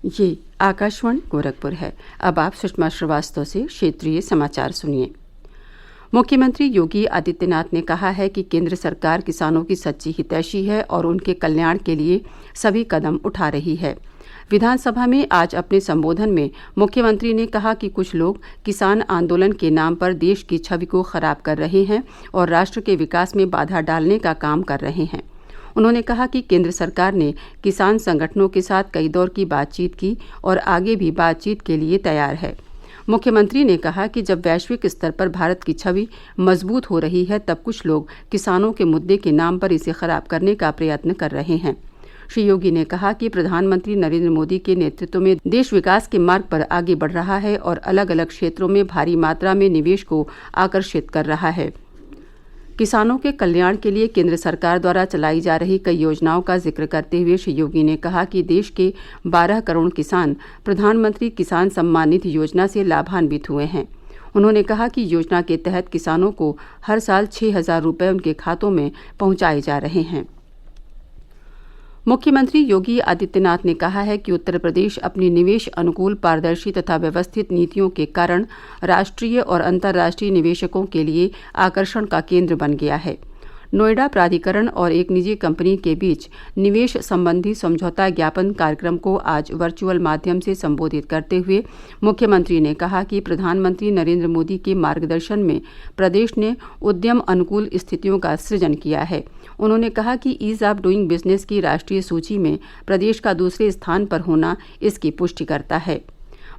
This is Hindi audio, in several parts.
ये आकाशवाणी गोरखपुर है। अब आप सुषमा श्रीवास्तव से क्षेत्रीय समाचार सुनिए। मुख्यमंत्री योगी आदित्यनाथ ने कहा है कि केंद्र सरकार किसानों की सच्ची हितैषी है और उनके कल्याण के लिए सभी कदम उठा रही है। विधानसभा में आज अपने संबोधन में मुख्यमंत्री ने कहा कि कुछ लोग किसान आंदोलन के नाम पर देश की छवि को खराब कर रहे हैं और राष्ट्र के विकास में बाधा डालने का काम कर रहे हैं। उन्होंने कहा कि केंद्र सरकार ने किसान संगठनों के साथ कई दौर की बातचीत की और आगे भी बातचीत के लिए तैयार है। मुख्यमंत्री ने कहा कि जब वैश्विक स्तर पर भारत की छवि मजबूत हो रही है, तब कुछ लोग किसानों के मुद्दे के नाम पर इसे खराब करने का प्रयत्न कर रहे हैं। श्री योगी ने कहा कि प्रधानमंत्री नरेंद्र मोदी के नेतृत्व में देश विकास के मार्ग पर आगे बढ़ रहा है और अलग अलग क्षेत्रों में भारी मात्रा में निवेश को आकर्षित कर रहा है। किसानों के कल्याण के लिए केंद्र सरकार द्वारा चलाई जा रही कई योजनाओं का जिक्र करते हुए श्री योगी ने कहा कि देश के 12 करोड़ किसान प्रधानमंत्री किसान सम्मान निधि योजना से लाभान्वित हुए हैं। उन्होंने कहा कि योजना के तहत किसानों को हर साल 6,000 रुपये उनके खातों में पहुंचाए जा रहे हैं। मुख्यमंत्री योगी आदित्यनाथ ने कहा है कि उत्तर प्रदेश अपनी निवेश अनुकूल, पारदर्शी तथा व्यवस्थित नीतियों के कारण राष्ट्रीय और अंतर्राष्ट्रीय निवेशकों के लिए आकर्षण का केंद्र बन गया है। नोएडा प्राधिकरण और एक निजी कंपनी के बीच निवेश संबंधी समझौता ज्ञापन कार्यक्रम को आज वर्चुअल माध्यम से संबोधित करते हुए मुख्यमंत्री ने कहा कि प्रधानमंत्री नरेंद्र मोदी के मार्गदर्शन में प्रदेश ने उद्यम अनुकूल स्थितियों का सृजन किया है। उन्होंने कहा कि ईज ऑफ डूइंग बिजनेस की राष्ट्रीय सूची में प्रदेश का दूसरे स्थान पर होना इसकी पुष्टि करता है।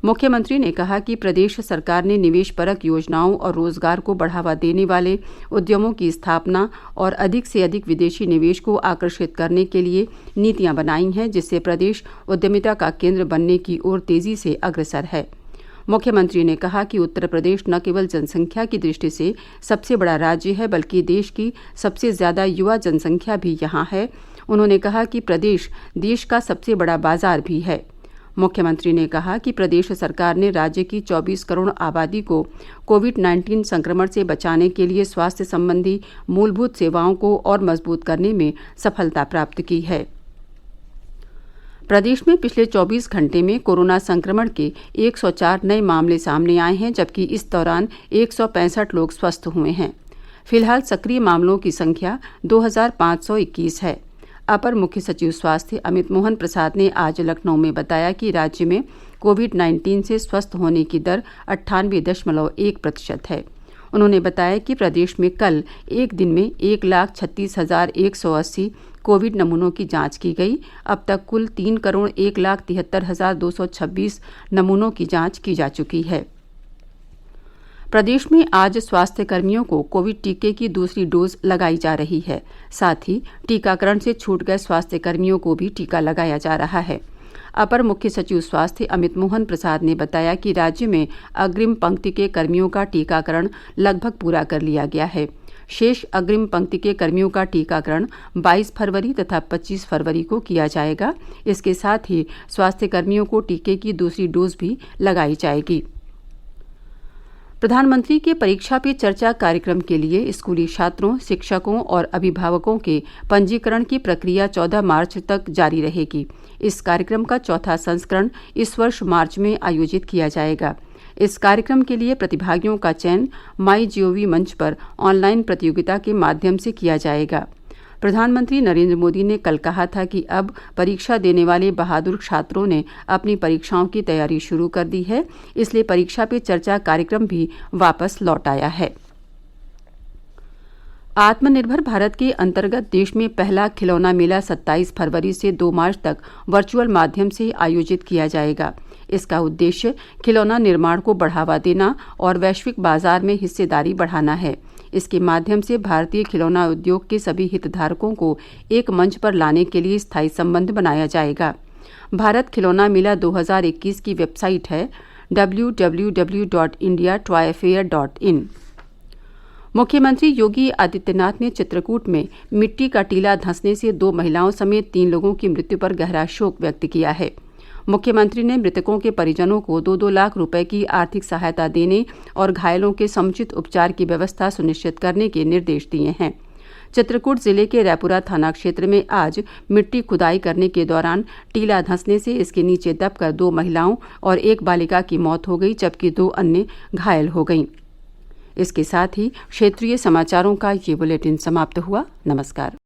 मुख्यमंत्री ने कहा कि प्रदेश सरकार ने निवेश परक योजनाओं और रोजगार को बढ़ावा देने वाले उद्यमों की स्थापना और अधिक से अधिक विदेशी निवेश को आकर्षित करने के लिए नीतियां बनाई हैं, जिससे प्रदेश उद्यमिता का केंद्र बनने की ओर तेजी से अग्रसर है। मुख्यमंत्री ने कहा कि उत्तर प्रदेश न केवल जनसंख्या की दृष्टि से सबसे बड़ा राज्य है, बल्कि देश की सबसे ज्यादा युवा जनसंख्या भी यहाँ है। उन्होंने कहा कि प्रदेश देश का सबसे बड़ा बाजार भी है। मुख्यमंत्री ने कहा कि प्रदेश सरकार ने राज्य की 24 करोड़ आबादी को कोविड-19 संक्रमण से बचाने के लिए स्वास्थ्य संबंधी मूलभूत सेवाओं को और मजबूत करने में सफलता प्राप्त की है। प्रदेश में पिछले 24 घंटे में कोरोना संक्रमण के 104 नए मामले सामने आए हैं, जबकि इस दौरान 165 लोग स्वस्थ हुए हैं। फिलहाल सक्रिय मामलों की संख्या 2521 है। अपर मुख्य सचिव स्वास्थ्य अमित मोहन प्रसाद ने आज लखनऊ में बताया कि राज्य में कोविड-19 से स्वस्थ होने की दर 98.1% है। उन्होंने बताया कि प्रदेश में कल एक दिन में 1,36,180 कोविड नमूनों की जांच की गई। अब तक कुल 3,1,73,226 नमूनों की जांच की जा चुकी है। प्रदेश में आज स्वास्थ्य कर्मियों को कोविड टीके की दूसरी डोज लगाई जा रही है। साथ ही टीकाकरण से छूट गए स्वास्थ्य कर्मियों को भी टीका लगाया जा रहा है। अपर मुख्य सचिव स्वास्थ्य अमित मोहन प्रसाद ने बताया कि राज्य में अग्रिम पंक्ति के कर्मियों का टीकाकरण लगभग पूरा कर लिया गया है। शेष अग्रिम पंक्ति के कर्मियों का टीकाकरण 22 फरवरी तथा 25 फरवरी को किया जाएगा। इसके साथ ही स्वास्थ्य कर्मियों को टीके की दूसरी डोज भी लगाई जाएगी। प्रधानमंत्री के परीक्षा पे चर्चा कार्यक्रम के लिए स्कूली छात्रों, शिक्षकों और अभिभावकों के पंजीकरण की प्रक्रिया 14 मार्च तक जारी रहेगी। इस कार्यक्रम का चौथा संस्करण इस वर्ष मार्च में आयोजित किया जाएगा। इस कार्यक्रम के लिए प्रतिभागियों का चयन MyGov मंच पर ऑनलाइन प्रतियोगिता के माध्यम से किया जाएगा। प्रधानमंत्री नरेंद्र मोदी ने कल कहा था कि अब परीक्षा देने वाले बहादुर छात्रों ने अपनी परीक्षाओं की तैयारी शुरू कर दी है, इसलिए परीक्षा पे चर्चा कार्यक्रम भी वापस लौट आया है। आत्मनिर्भर भारत के अंतर्गत देश में पहला खिलौना मेला 27 फरवरी से 2 मार्च तक वर्चुअल माध्यम से आयोजित किया जाएगा। इसका उद्देश्य खिलौना निर्माण को बढ़ावा देना और वैश्विक बाजार में हिस्सेदारी बढ़ाना है। इसके माध्यम से भारतीय खिलौना उद्योग के सभी हितधारकों को एक मंच पर लाने के लिए स्थायी संबंध बनाया जाएगा। भारत खिलौना मेला 2021 की वेबसाइट है www.indiatoyfair.in। मुख्यमंत्री योगी आदित्यनाथ ने चित्रकूट में मिट्टी का टीला धंसने से 2 महिलाओं समेत 3 लोगों की मृत्यु पर गहरा शोक व्यक्त किया है। मुख्यमंत्री ने मृतकों के परिजनों को 2-2 लाख रुपए की आर्थिक सहायता देने और घायलों के समुचित उपचार की व्यवस्था सुनिश्चित करने के निर्देश दिए हैं। चित्रकूट जिले के रैपुरा थाना क्षेत्र में आज मिट्टी खुदाई करने के दौरान टीला धंसने से इसके नीचे दबकर 2 महिलाओं और 1 बालिका की मौत हो गई, जबकि 2 अन्य घायल हो गईं। इसके साथ ही क्षेत्रीय समाचारों का ये बुलेटिन समाप्त हुआ। नमस्कार।